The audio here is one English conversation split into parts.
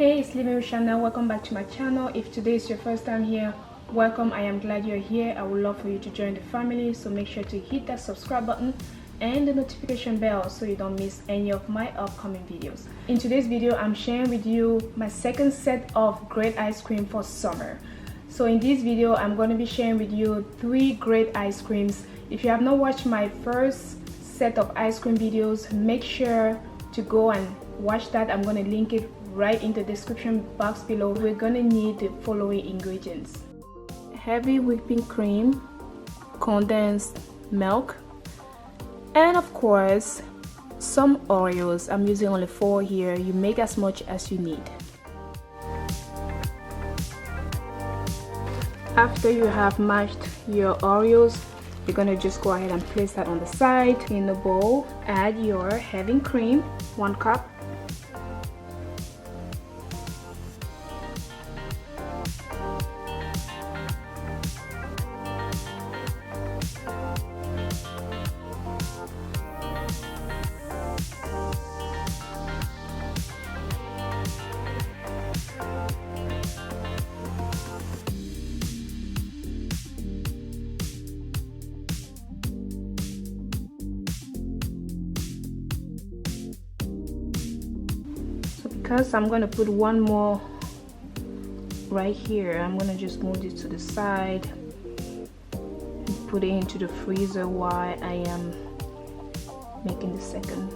Hey, it's Living with Chanel. Welcome back to my channel. If today is your first time here, welcome. I am glad you're here. I would love for you to join the family, so make sure to hit that subscribe button and the notification bell so you don't miss any of my upcoming videos. In today's video, I'm sharing with you my second set of great ice cream for summer. So in this video, I'm going to be sharing with you 3 great ice creams. If you have not watched my first set of ice cream videos, make sure to go and watch that. I'm going to link it right in the description box below. We're going to need the following ingredients: heavy whipping cream, condensed milk, and of course some Oreos. I'm using only 4 here. You make as much as you need. After you have mashed your Oreos, you're gonna just go ahead and place that on the side. In a bowl, add your heavy cream, 1 cup. Because I'm going to put one more right here, I'm going to just move it to the side and put it into the freezer while I am making the second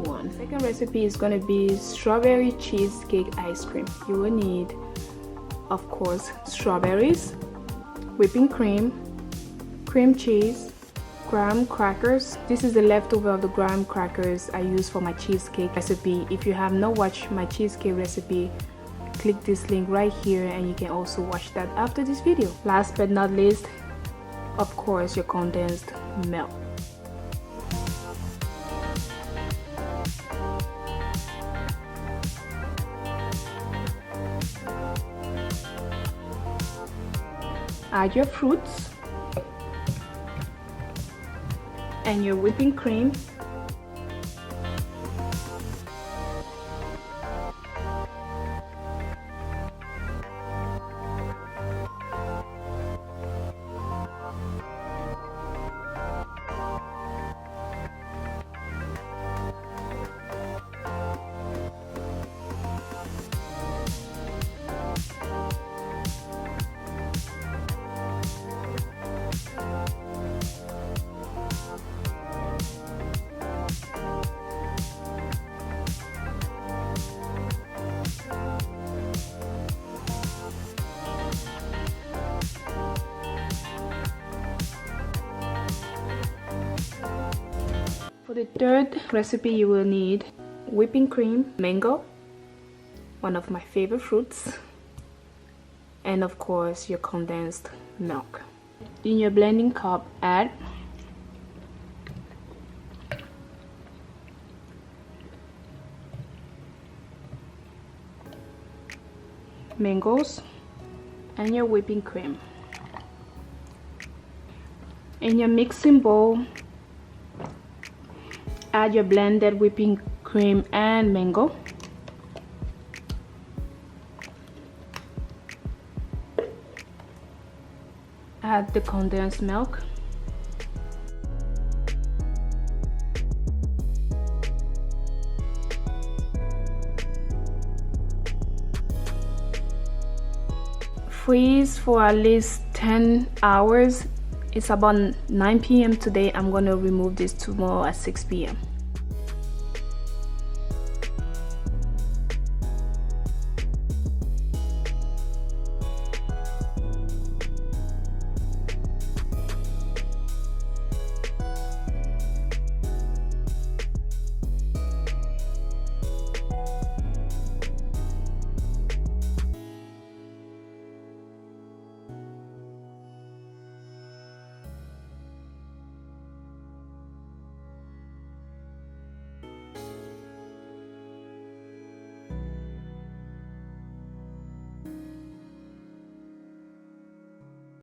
one. The second recipe is going to be strawberry cheesecake ice cream. You will need, of course, strawberries, whipping cream, cream cheese, graham crackers. This is the leftover of the graham crackers I use for my cheesecake recipe. If you have not watched my cheesecake recipe, click this link right here and you can also watch that after this video. Last but not least, of course, your condensed milk. Add your fruits and your whipping cream. For the third recipe, you will need whipping cream, mango, one of my favorite fruits, and of course your condensed milk. In your blending cup, add mangoes and your whipping cream. In your mixing bowl, add your blended whipping cream and mango. Add the condensed milk. Freeze for at least 10 hours. It's about 9 p.m. today. I'm going to remove this tomorrow at 6 p.m.